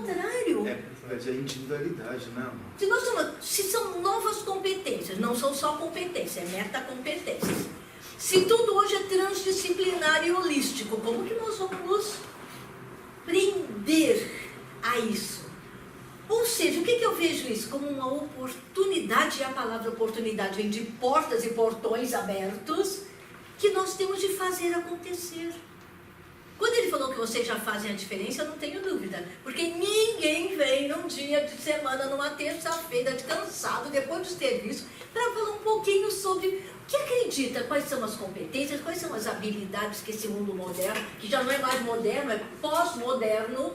contrário. É de individualidade, né? Se são novas competências, não são só competências, é metacompetências. Se tudo hoje é transdisciplinar e holístico, como que nós vamos prender a isso? Ou seja, o que eu vejo isso? Como uma oportunidade, e a palavra oportunidade vem de portas e portões abertos, que nós temos de fazer acontecer. Quando ele falou que vocês já fazem a diferença, eu não tenho dúvida. Porque ninguém vem num dia de semana, numa terça-feira, cansado, depois do serviço, para falar um pouquinho sobre o que acredita, quais são as competências, quais são as habilidades que esse mundo moderno, que já não é mais moderno, é pós-moderno,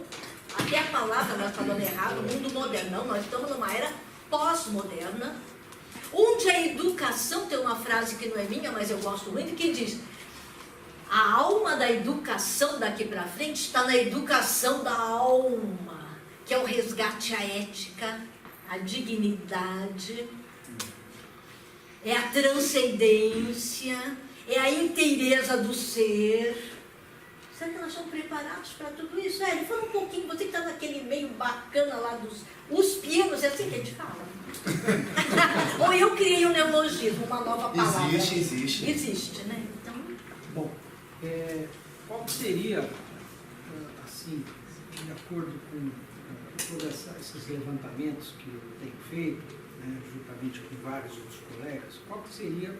até a palavra nós falando errado, mundo moderno, não, nós estamos numa era pós-moderna, onde a educação, tem uma frase que não é minha, mas eu gosto muito, que diz: a alma da educação daqui para frente está na educação da alma, que é o resgate à ética, à dignidade, é a transcendência, é a inteireza do ser. Será que nós estamos preparados para tudo isso? Ele fala um pouquinho, você que está naquele meio bacana lá dos uspianos, é assim que a gente fala? Ou eu criei um neologismo, uma nova palavra? Existe. Existe, né? Então... Bom, qual seria, assim, de acordo com todos esses levantamentos que eu tenho feito, né, juntamente com vários outros colegas, qual que seria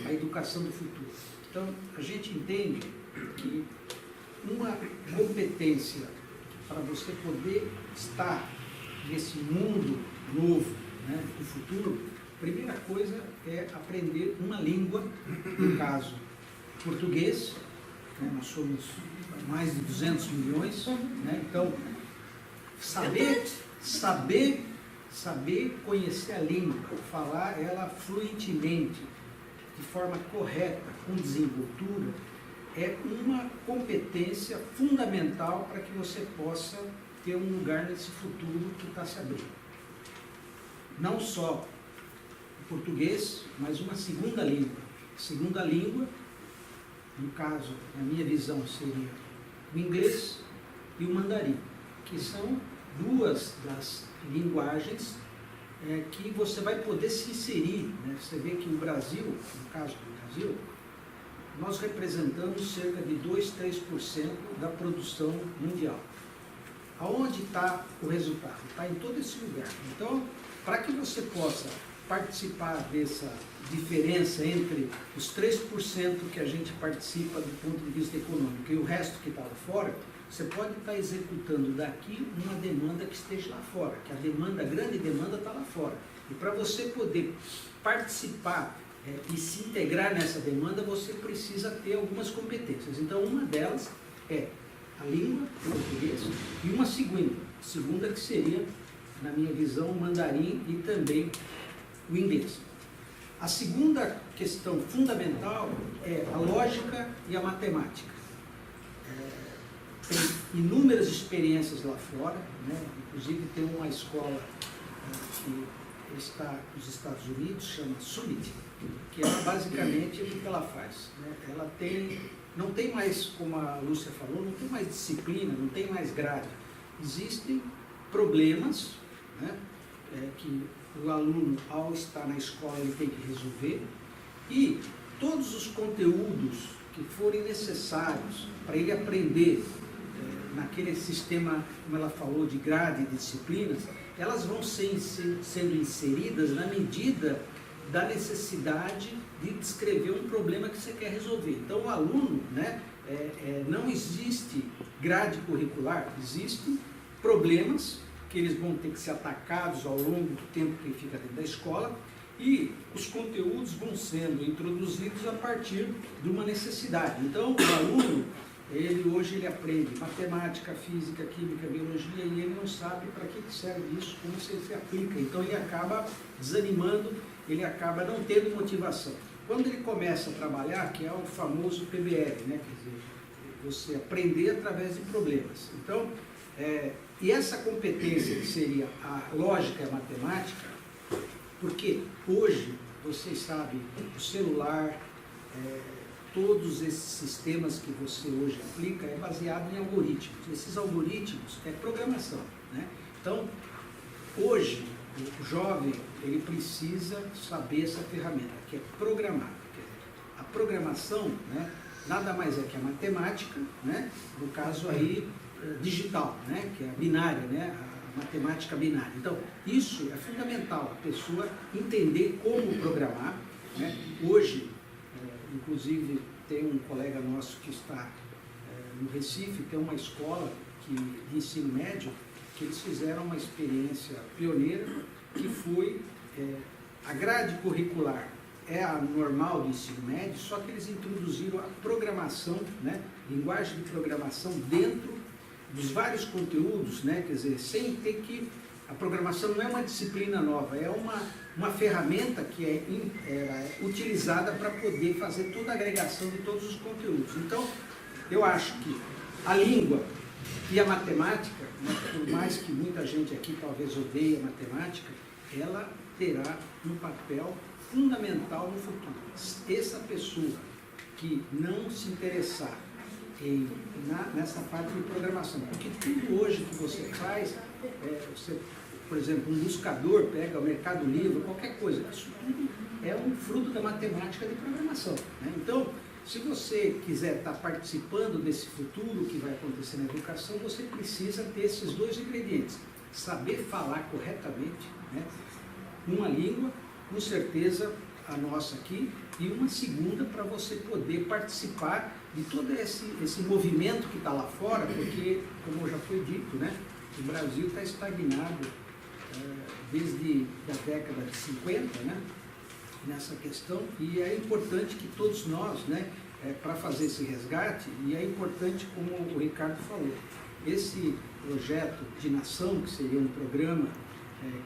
a educação do futuro? Então, a gente entende que uma competência para você poder estar nesse mundo novo, né, do futuro, a primeira coisa é aprender uma língua, no caso, português, né, nós somos mais de 200 milhões, né, então, saber conhecer a língua, falar ela fluentemente, de forma correta, com desenvoltura, é uma competência fundamental para que você possa ter um lugar nesse futuro que está se abrindo. Não só o português, mas uma segunda língua. Segunda língua, no caso, na minha visão, seria o inglês e o mandarim, que são duas das linguagens que você vai poder se inserir, né? Você vê que o Brasil, no caso do Brasil, nós representamos cerca de 2-3% da produção mundial. Aonde está o resultado? Está em todo esse lugar. Então, para que você possa participar dessa diferença entre os 3% que a gente participa do ponto de vista econômico e o resto que está lá fora, você pode estar executando daqui uma demanda que esteja lá fora, que a grande demanda está lá fora. E para você poder participar e se integrar nessa demanda, você precisa ter algumas competências. Então, uma delas é a língua, o português, e uma segunda que seria, na minha visão, o mandarim e também o inglês. A segunda questão fundamental é a lógica e a matemática. Tem inúmeras experiências lá fora, né? Inclusive tem uma escola que está nos Estados Unidos, chama Summit, que ela basicamente o que ela faz, né? Ela não tem mais, como a Lúcia falou, não tem mais disciplina, não tem mais grade. Existem problemas, né, que o aluno, ao estar na escola, ele tem que resolver, e todos os conteúdos que forem necessários para ele aprender naquele sistema, como ela falou, de grade e disciplinas, elas vão sendo inseridas na medida da necessidade de descrever um problema que você quer resolver. Então, o aluno, né, não existe grade curricular, existem problemas que eles vão ter que ser atacados ao longo do tempo que ele fica dentro da escola, e os conteúdos vão sendo introduzidos a partir de uma necessidade. Então, o aluno, hoje ele aprende matemática, física, química, biologia, e ele não sabe para que serve isso, como se aplica. Então, ele acaba desanimando, ele acaba não tendo motivação. Quando ele começa a trabalhar, que é o famoso PBL, né? Quer dizer, você aprender através de problemas. Então, e essa competência que seria a lógica e a matemática, porque hoje, vocês sabem, o celular, todos esses sistemas que você hoje aplica é baseado em algoritmos. Esses algoritmos é programação. né? Então, hoje, o jovem, ele precisa saber essa ferramenta, que é programar. A programação, né, nada mais é que a matemática, né, no caso aí digital, né, que é a binária, né, a matemática binária. Então, isso é fundamental, a pessoa entender como programar, né? Hoje, inclusive, tem um colega nosso que está no Recife, tem uma escola de ensino médio, que eles fizeram uma experiência pioneira, que foi a grade curricular é a normal do ensino médio, só que eles introduziram a programação, né, linguagem de programação dentro dos vários conteúdos, né, quer dizer, sem ter que... A programação não é uma disciplina nova, é uma ferramenta que é utilizada para poder fazer toda a agregação de todos os conteúdos. Então, eu acho que a língua e a matemática, né, por mais que muita gente aqui talvez odeie a matemática, ela terá um papel fundamental no futuro. Essa pessoa que não se interessar nessa parte de programação, porque tudo hoje que você faz, você, por exemplo, um buscador pega o Mercado Livre, qualquer coisa, isso tudo é um fruto da matemática de programação, né? Então, se você quiser estar participando desse futuro que vai acontecer na educação, você precisa ter esses dois ingredientes: saber falar corretamente, né, uma língua, com certeza a nossa aqui, e uma segunda para você poder participar de todo esse movimento que está lá fora, porque, como já foi dito, né, o Brasil está estagnado desde a década de 50, né, nessa questão, e é importante que todos nós, né, para fazer esse resgate, e é importante, como o Ricardo falou, esse projeto de nação, que seria um programa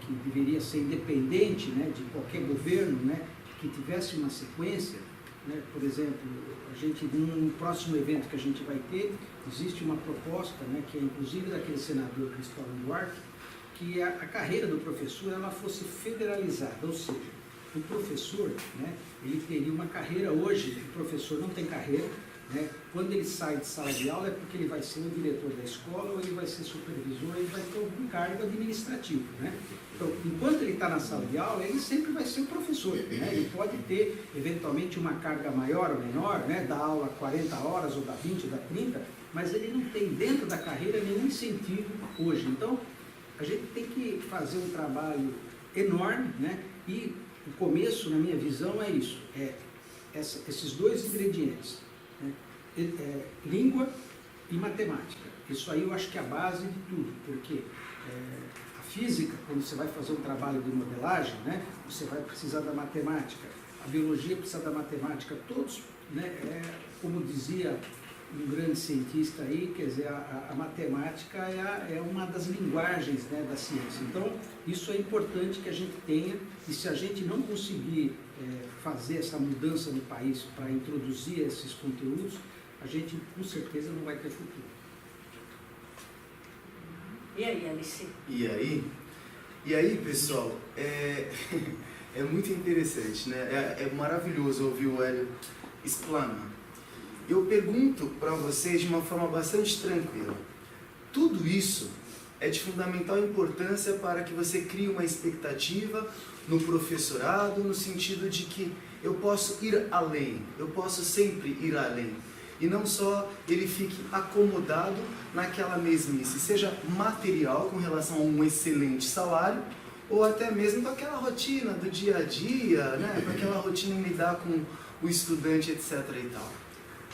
que deveria ser independente, né, de qualquer governo, né, que tivesse uma sequência, né, por exemplo, a gente, num próximo evento que a gente vai ter, existe uma proposta, né, que é inclusive daquele senador Cristóvão Duarte, que a carreira do professor ela fosse federalizada, ou seja, o professor, né, ele teria uma carreira. Hoje, o professor não tem carreira, né? Quando ele sai de sala de aula é porque ele vai ser o diretor da escola, ou ele vai ser supervisor, ou ele vai ter algum cargo administrativo, né? Então, enquanto ele está na sala de aula, ele sempre vai ser o professor, né? Ele pode ter, eventualmente, uma carga maior ou menor, né? Da aula 40 horas, ou da 20, ou da 30, mas ele não tem dentro da carreira nenhum incentivo hoje. Então, a gente tem que fazer um trabalho enorme, né? E o começo, na minha visão, é isso, esses dois ingredientes, né? Língua e matemática. Isso aí eu acho que é a base de tudo, porque a física, quando você vai fazer um trabalho de modelagem, né, você vai precisar da matemática, a biologia precisa da matemática, todos, né, como dizia um grande cientista aí, quer dizer, a matemática é uma das linguagens, né, da ciência. Então, isso é importante que a gente tenha, e se a gente não conseguir fazer essa mudança no país para introduzir esses conteúdos, a gente com certeza não vai ter futuro. E aí, Alice? E aí, pessoal, é muito interessante, né? É maravilhoso ouvir o Hélio explanar. Eu pergunto para vocês de uma forma bastante tranquila. Tudo isso é de fundamental importância para que você crie uma expectativa no professorado, no sentido de que eu posso ir além, eu posso sempre ir além. E não só ele fique acomodado naquela mesmice, seja material com relação a um excelente salário, ou até mesmo com aquela rotina do dia a dia, né? Com aquela rotina em lidar com o estudante, etc. e tal.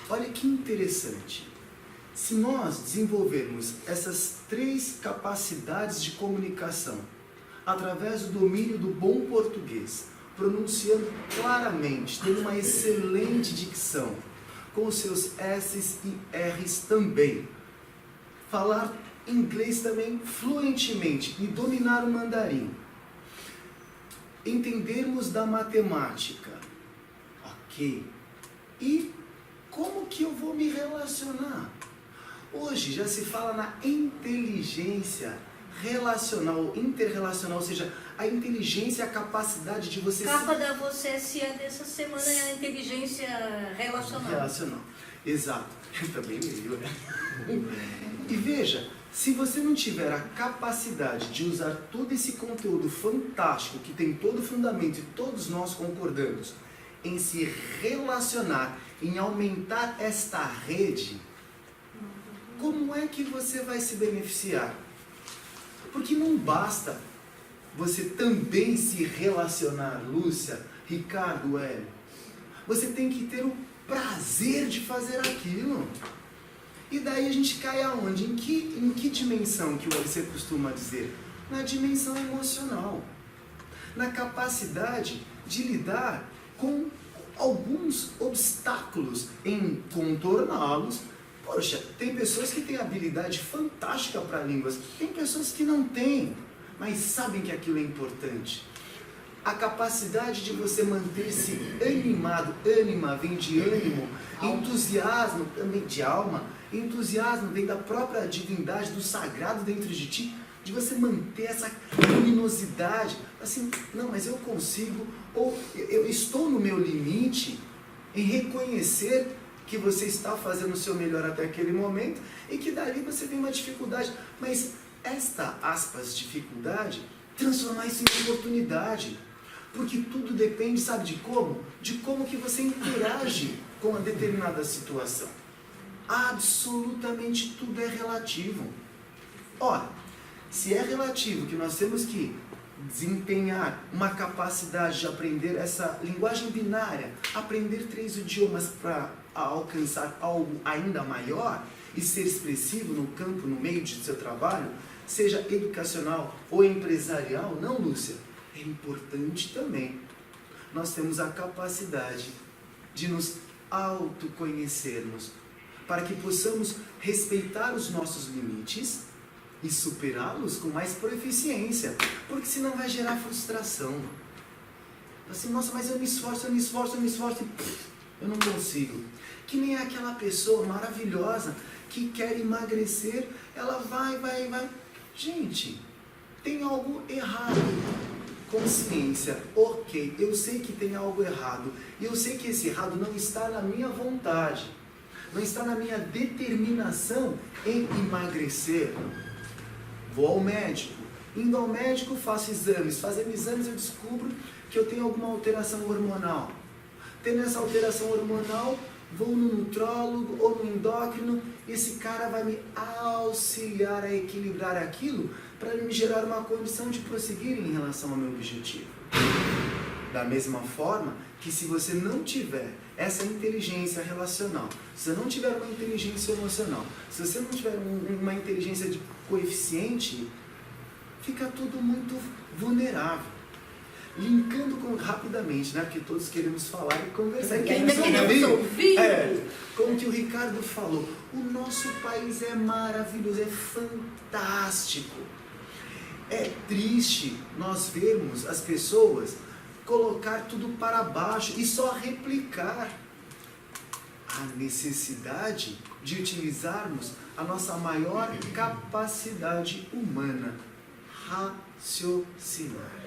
Olha que interessante. Se nós desenvolvermos essas 3 capacidades de comunicação através do domínio do bom português, pronunciando claramente, tendo uma excelente dicção, com os seus S's e R's também, falar inglês também fluentemente e dominar o mandarim, entendermos da matemática, ok, e como que eu vou me relacionar? Hoje já se fala na inteligência relacional, interrelacional, ou seja, a inteligência é a capacidade de você... Capa da você se é dessa semana é a inteligência relacional. Relacional, exato. Eu também leio, né? E veja, Se você não tiver a capacidade de usar todo esse conteúdo fantástico, que tem todo o fundamento e todos nós concordamos, em se relacionar, em aumentar esta rede, como é que você vai se beneficiar? Porque não basta você também se relacionar, Lúcia, Ricardo, Hélio. Você tem que ter o prazer de fazer aquilo. E daí a gente cai aonde? Em que dimensão que você costuma dizer? Na dimensão emocional. Na capacidade de lidar com alguns obstáculos, em contorná-los. Poxa, tem pessoas que têm habilidade fantástica para línguas, tem pessoas que não têm, mas sabem que aquilo é importante. A capacidade de você manter-se animado, ânima vem de ânimo, entusiasmo também de alma, entusiasmo vem da própria divindade, do sagrado dentro de ti, de você manter essa luminosidade, assim, não, mas eu consigo, ou eu estou no meu limite em reconhecer que você está fazendo o seu melhor até aquele momento e que dali você tem uma dificuldade, mas esta, aspas, dificuldade, transformar isso em oportunidade, porque tudo depende, sabe de como? De como que você interage com uma determinada situação. Absolutamente tudo é relativo. Ora, se é relativo que nós temos que desempenhar uma capacidade de aprender essa linguagem binária, aprender 3 idiomas para alcançar algo ainda maior e ser expressivo no campo, no meio de seu trabalho, seja educacional ou empresarial, não, Lúcia? É importante também. Nós temos a capacidade de nos autoconhecermos, para que possamos respeitar os nossos limites e superá-los com mais proficiência, porque senão vai gerar frustração. Assim, nossa, mas eu me esforço e eu não consigo. Que nem aquela pessoa maravilhosa que quer emagrecer, ela vai. Gente, tem algo errado. Consciência, ok, eu sei que tem algo errado, e eu sei que esse errado não está na minha vontade, não está na minha determinação em emagrecer. Vou ao médico, indo ao médico faço exames, fazendo exames eu descubro que eu tenho alguma alteração hormonal. Tendo essa alteração hormonal, vou no nutrólogo ou no endócrino, e esse cara vai me auxiliar a equilibrar aquilo para me gerar uma condição de prosseguir em relação ao meu objetivo. Da mesma forma que se você não tiver essa inteligência relacional, se você não tiver uma inteligência emocional, se você não tiver uma inteligência de coeficiente, fica tudo muito vulnerável. Linkando rapidamente, né? Porque todos queremos falar e conversar. Queremos ouvir. Como que o Ricardo falou, o nosso país é maravilhoso, é fantástico. É triste nós vermos as pessoas colocar tudo para baixo e só replicar. A necessidade de utilizarmos a nossa maior capacidade humana, raciocinar.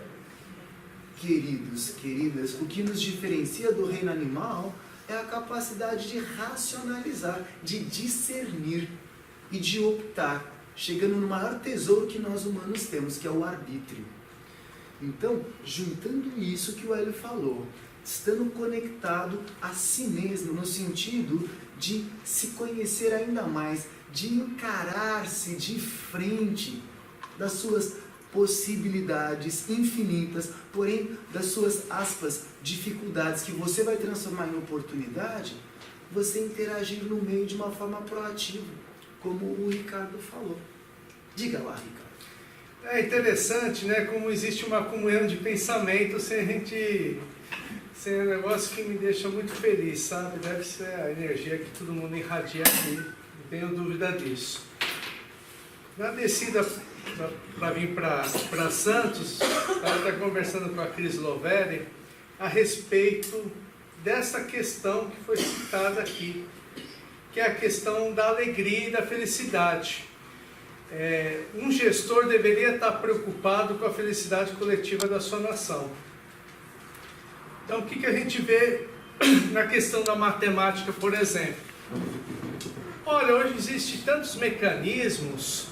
Queridos, queridas, o que nos diferencia do reino animal é a capacidade de racionalizar, de discernir e de optar, chegando no maior tesouro que nós humanos temos, que é o arbítrio. Então, juntando isso que o Hélio falou, estando conectado a si mesmo, no sentido de se conhecer ainda mais, de encarar-se de frente das suas possibilidades infinitas, porém das suas, aspas, dificuldades que você vai transformar em oportunidade, você interagir no meio de uma forma proativa, como o Ricardo falou. Diga lá, Ricardo. É interessante, né, como existe uma comunhão de pensamento sem um negócio que me deixa muito feliz, sabe? Deve ser a energia que todo mundo irradia aqui, não tenho dúvida disso. Na descida para vir para Santos, ela está conversando com a Cris Loveri a respeito dessa questão que foi citada aqui, que é a questão da alegria e da felicidade. Um gestor deveria estar preocupado com a felicidade coletiva da sua nação. Então, o que a gente vê na questão da matemática, por exemplo? Olha, hoje existem tantos mecanismos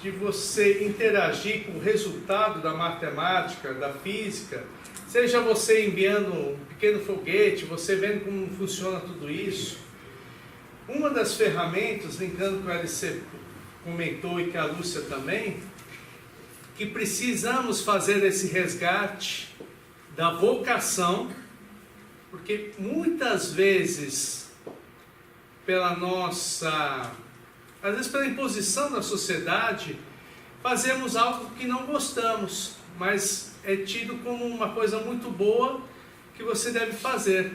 de você interagir com o resultado da matemática, da física, seja você enviando um pequeno foguete, você vendo como funciona tudo isso. Uma das ferramentas, linkando com o LC comentou e que a Lúcia também, que precisamos fazer esse resgate da vocação, porque muitas vezes, às vezes pela imposição da sociedade, fazemos algo que não gostamos, mas é tido como uma coisa muito boa que você deve fazer.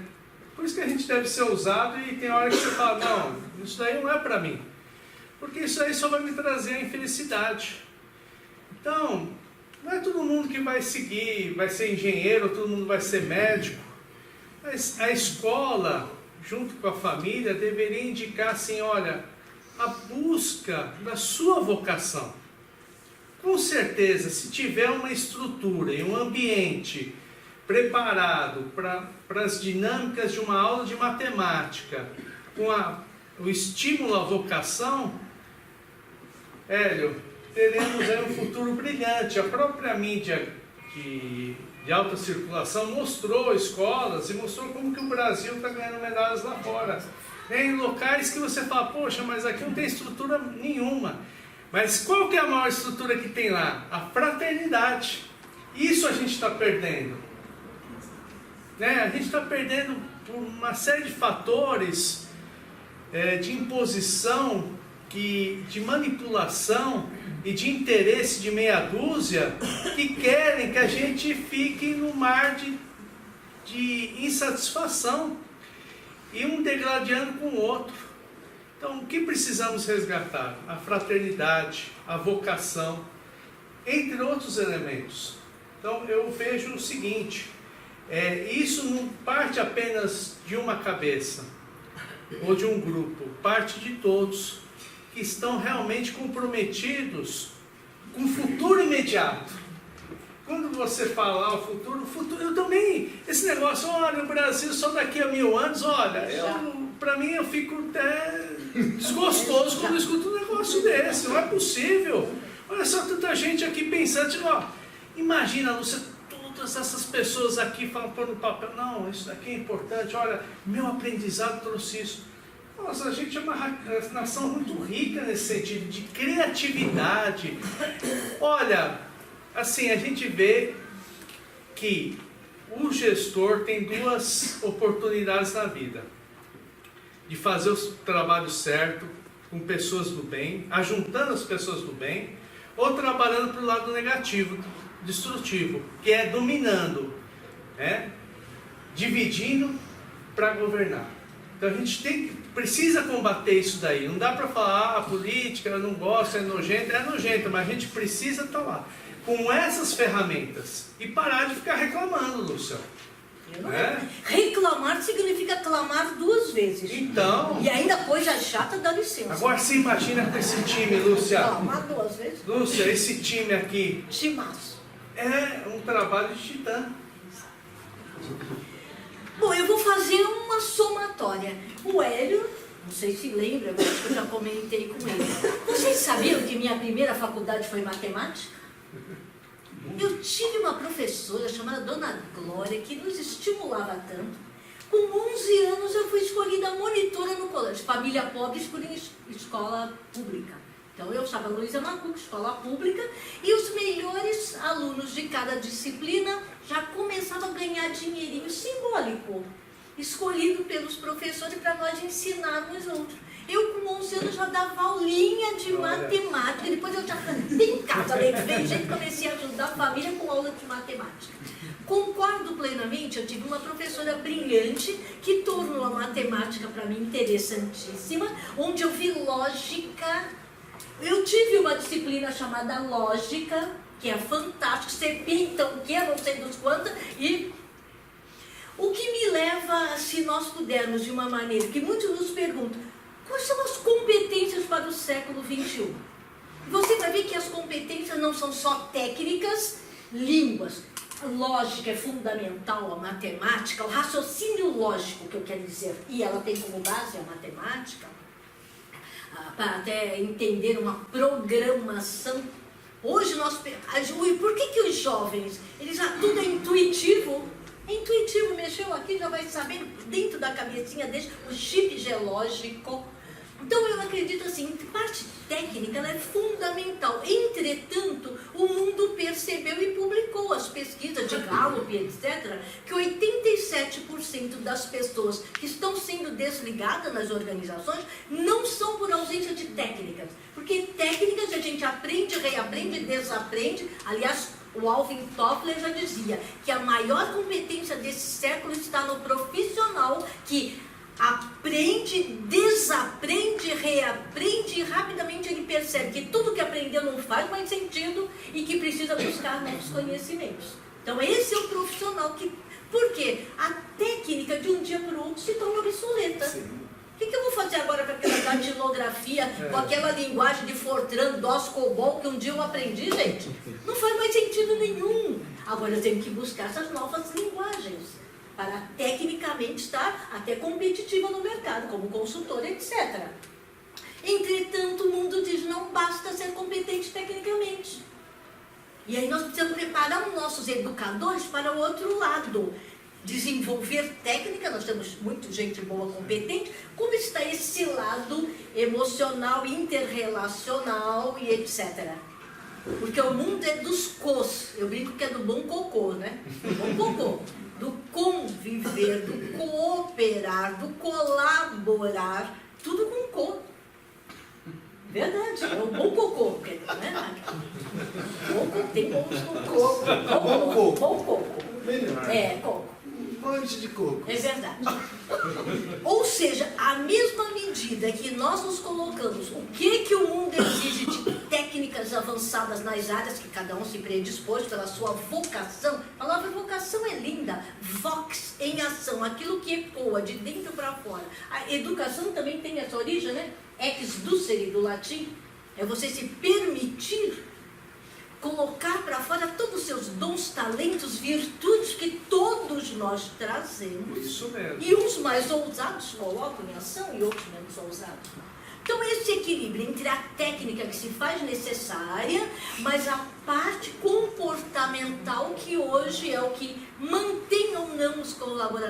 Por isso que a gente deve ser ousado e tem hora que você fala, não, isso daí não é para mim, porque isso aí só vai me trazer a infelicidade. Então, não é todo mundo que vai seguir, vai ser engenheiro, todo mundo vai ser médico. Mas a escola, junto com a família, deveria indicar assim, olha, a busca da sua vocação. Com certeza, se tiver uma estrutura e um ambiente preparado para as dinâmicas de uma aula de matemática, com o estímulo à vocação, Hélio, teremos aí um futuro brilhante. A própria mídia de alta circulação mostrou escolas e mostrou como que o Brasil está ganhando medalhas lá fora. Em locais que você fala, poxa, mas aqui não tem estrutura nenhuma. Mas qual que é a maior estrutura que tem lá? A fraternidade. Isso a gente está perdendo. A gente está perdendo por uma série de fatores de imposição, de manipulação e de interesse de meia dúzia que querem que a gente fique no mar de insatisfação e um degradando com o outro. Então, o que precisamos resgatar? A fraternidade, a vocação, entre outros elementos. Então, eu vejo o seguinte, isso não parte apenas de uma cabeça ou de um grupo, parte de todos que estão realmente comprometidos com o futuro imediato. Quando você fala o futuro, eu também, esse negócio, olha, o Brasil só daqui a 1000 anos, olha, para mim eu fico até desgostoso quando eu escuto um negócio desse, não é possível. Olha só tanta gente aqui pensando, imagina, Lúcia, todas essas pessoas aqui falam por no papel, não, isso daqui é importante, olha, meu aprendizado trouxe isso. Nossa, a gente é uma nação muito rica nesse sentido, de criatividade. Olha, assim, a gente vê que o gestor tem 2 oportunidades na vida. De fazer o trabalho certo, com pessoas do bem, ajuntando as pessoas do bem, ou trabalhando para o lado negativo, destrutivo, que é dominando, dividindo para governar. Então a gente precisa combater isso daí. Não dá para falar, a política eu não gosto, é nojenta, mas a gente precisa estar lá com essas ferramentas e parar de ficar reclamando, Lúcia. Reclamar significa clamar 2 vezes. Então. E ainda coisa chata, dá licença. Agora se imagina com esse time, Lúcia. Clamar 2 vezes. Lúcia, esse time aqui. Timaço. É um trabalho de titã. Bom, eu vou fazer uma somatória. O Hélio, não sei se lembra, mas acho que eu já comentei com ele. Vocês sabiam que minha primeira faculdade foi matemática? Eu tive uma professora chamada Dona Glória que nos estimulava tanto. Com 11 anos eu fui escolhida monitora no colégio. Família pobre escolhia escola pública. Então eu estava Luísa Macuco, escola pública, e os melhores alunos de cada disciplina já começavam a ganhar dinheirinho simbólico, escolhido pelos professores para nós ensinarmos outros. Eu com 11 anos já dava aulinha de matemática, depois eu já cantei em casa, levei gente, comecei a ajudar a família com aula de matemática. Concordo plenamente, eu tive uma professora brilhante que tornou a matemática para mim interessantíssima, onde eu vi lógica. Eu tive uma disciplina chamada lógica, que é fantástica, você pinta o que, não sei dos quantos, e o que me leva, se nós pudermos, de uma maneira que muitos nos perguntam, quais são as competências para o século XXI? Você vai ver que as competências não são só técnicas, línguas. A lógica é fundamental, a matemática, o raciocínio lógico, que eu quero dizer, e ela tem como base a matemática. para até entender uma programação. Hoje por que os jovens, eles já tudo é intuitivo? É intuitivo, mexeu aqui, já vai saber dentro da cabecinha deles o chip geológico. Então eu acredito assim, parte técnica ela é fundamental. Entretanto, o mundo percebeu e publicou as pesquisas de Gallup, etc., que 87% das pessoas que estão sendo desligadas nas organizações não são por ausência de técnicas. Porque técnicas a gente aprende, reaprende, desaprende. Aliás, o Alvin Toffler já dizia que a maior competência desse século está no profissional que aprende, desaprende, reaprende e rapidamente ele percebe que tudo que aprendeu não faz mais sentido e que precisa buscar novos conhecimentos. Então esse é o profissional que... Por quê? A técnica de um dia para o outro se torna obsoleta. Sim. O que eu vou fazer agora com aquela datilografia, com aquela linguagem de Fortran, DOS, COBOL, que um dia eu aprendi, gente? Não faz mais sentido nenhum. Agora eu tenho que buscar essas novas linguagens para tecnicamente estar até competitiva no mercado, como consultora, etc. Entretanto, o mundo diz, não basta ser competente tecnicamente. E aí nós precisamos preparar os nossos educadores para o outro lado. Desenvolver técnica, nós temos muita gente boa, competente, como está esse lado emocional, interrelacional e etc. Porque o mundo é dos cos, eu brinco que é do bom cocô, né? Do bom cocô, do conviver, do cooperar, do colaborar, tudo com co. Verdade, é o bom cocô, né? Tem bons com coco. Bom coco. Melhor. É, coco. Monte de coco. É verdade. Ou seja, à mesma medida que nós nos colocamos, o que o mundo exige de técnicas avançadas nas áreas que cada um se predispôs pela sua vocação. A palavra vocação é linda. Vox, em ação, aquilo que ecoa de dentro para fora. A educação também tem essa origem, né? Ex ducere, do latim. É você se permitir colocar para fora todos os seus dons, talentos, virtudes que todos nós trazemos. Isso mesmo. E uns mais ousados colocam em ação e outros menos ousados. Então esse equilíbrio entre a técnica que se faz necessária, mas a parte comportamental que hoje é o que mantém ou não os colaboradores